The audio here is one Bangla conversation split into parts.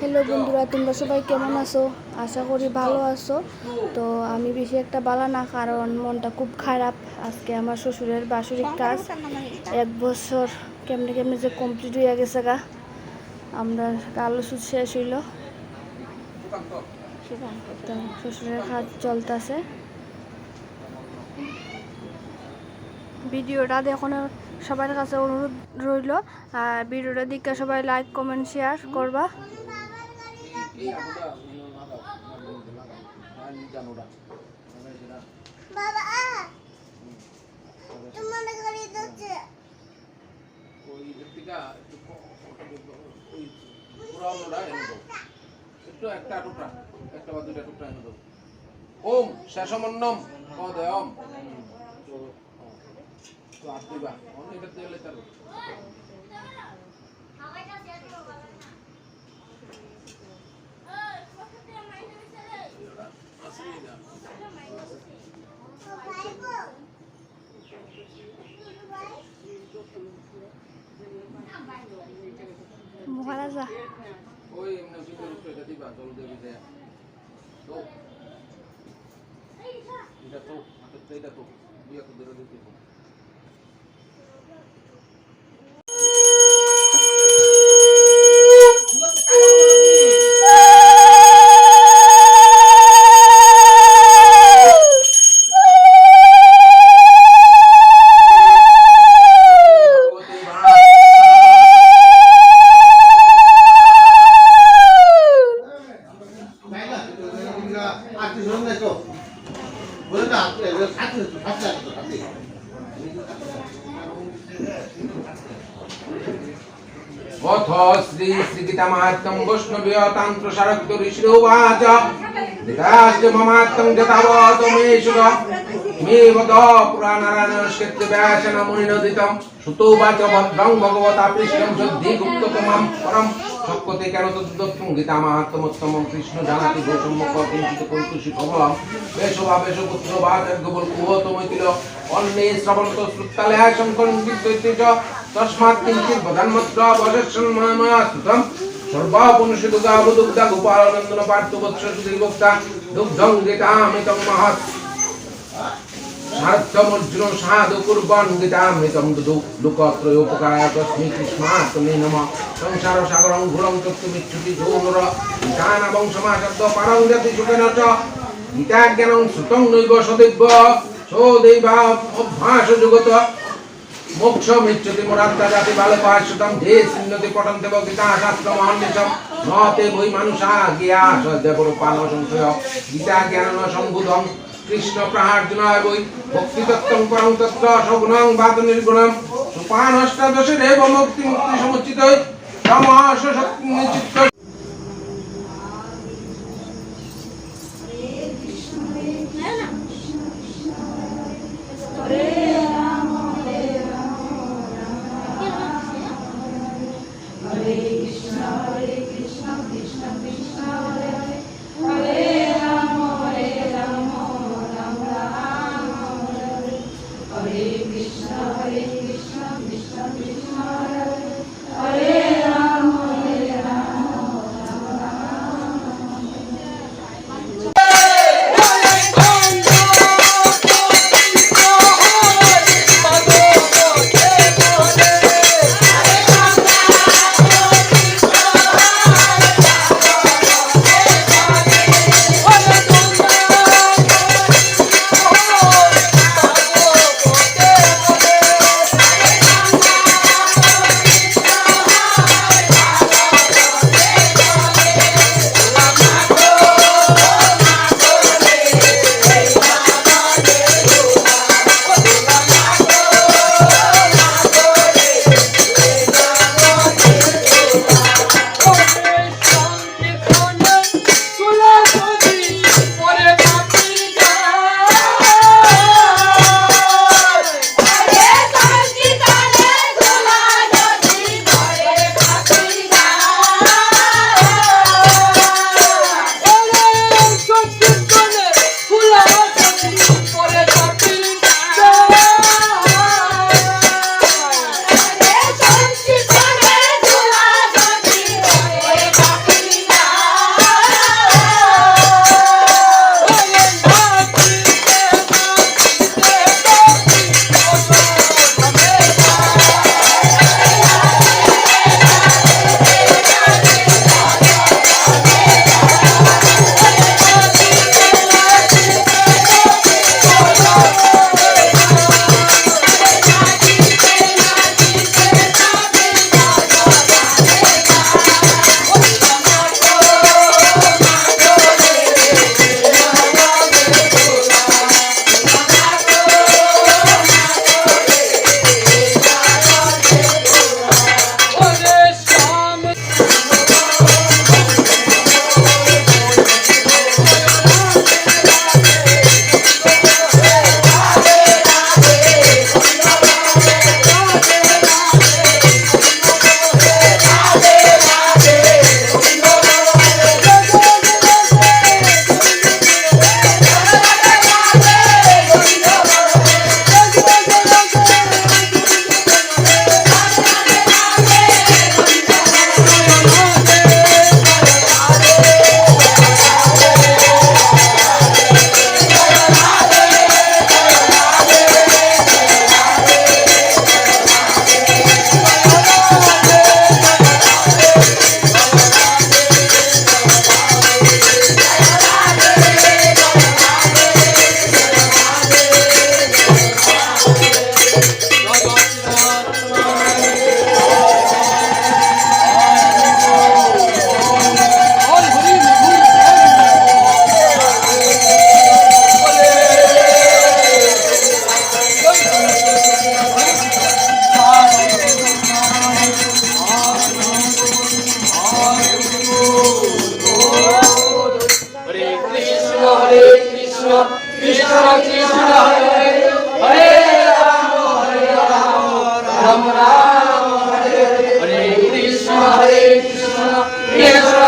হ্যালো বন্ধুরা, তোমরা সবাই কেমন আছো? আশা করি ভালো আছো। তো আমি বেশি একটা ভালো না, কারণ মনটা খুব খারাপ। আজকে আমার শ্বশুরের বাৎসরিক কাজ 1 বছর কেমনে কেমনে যে কমপ্লিট হয়ে গেছে গা। আমরা কালো সুদ শেষ হইল, তো শ্বশুরের কাজ চলতেছে। ভিডিওটা দেখানোর সবার কাছে অনুরোধ রইল, আর ভিডিওটা দিকে সবাই লাইক কমেন্ট শেয়ার করবা। ওম শেষমন্নম পদয়ম তো আত্মীবা এটা তেলে তার মহারাজা ওই এমনি ভিতরে উঠে এটা দিবা জল দেবে দেয়া তো এটা তো হাতে এটা তো দিয়া তো ধরে দিতে অথ শ্রী শ্রীগীতামাহাত্ম্যং বৈষ্ণবীয় তন্ত্র শারক্য ঋষিরোবাচ বিকাশ মমাত্মং যথাবত মে সুর মে বদ পুরাণারায়ণ ক্ষেত্রে ব্যাসন মুনিনদিতম সুতোবাচ ভদ্রং ভগবতা কৃষ্ণং যদ্ধি গুপ্ততমম পরম সত্যতে কেন তদ্দত্তং গীতামাহাত্ম্যমুত্তমং কৃষ্ণ জানাতি গোসম্মুখ কিঞ্চিত কৌতুষী প্রবলম বেশভাবেশ পুত্র বা যজ্ঞবল কুহতমৈতিল অন্নে শ্রবণত শ্রুত্তালে শঙ্করং বিদ্যৈতিচ তস্মাৎ কিঞ্চিৎ বদান্মত্র বশস্যন্ময়া স্তুতম সর্বাপুনশি দুগ্ধা বুদুগ্ধা গোপালনন্দন পার্থ বৎস সুদীর্ভোক্তা দুগ্ধং গীতামৃতং মহৎ সার্থমর্জুন সাধু কুর্বন গীতামৃতং দুদু লোকত্রয়োপকারায় তস্मै কৃষ্ণাত্মনে নমঃ সংসার সাগরং ঘোরং তত্ত্বমিচ্ছুতি যৌনর গীতানাবং সমাসদ্য পারং যতি সুখেন চ গীতাজ্ঞানং শ্রুতং নৈব সদৈব সদৈবা অভ্যাস যুগত মোক্ষমিচ্ছতি মুরাত্তা জাতি বালপাশ্বতম ধে সিন্নতি পঠন্তে গীতা শাস্ত্র মহান্বিষম নতে বৈ মানুষা জ্ঞা সদ্যপরূপান সংশয় গীতা জ্ঞান সম্বুধং কৃষ্ণ প্রহার্জুনায় বৈ ভক্তিতত্ত্বং পরং তত্ত্ব সগুণং বাদ নির্গুণম সুপানষ্টাদশে দেব মুক্তি মুক্তি সমুচিত তমাস শক্তি নিচিত্ত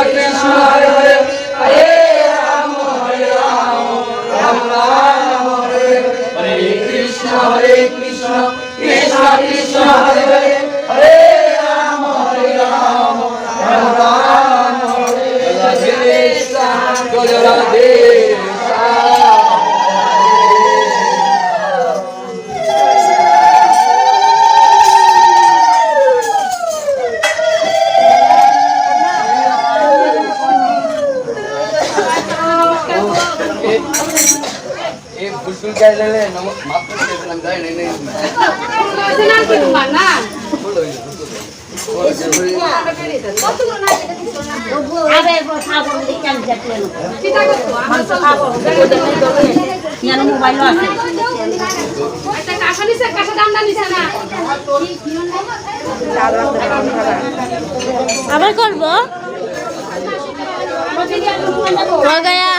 কৃষ্ণ হরে হরে হরে রাম রাম রাম হরে হরে কৃষ্ণ কৃষ্ণ কৃষ্ণ হরে হরে হরে রাম রাম রাম হরে রাধে শ্যাম রাধে ফুল গাইলে মাত্র দিলাম যাই নাই নাই মোবাইল আছে আবার করবো हो गया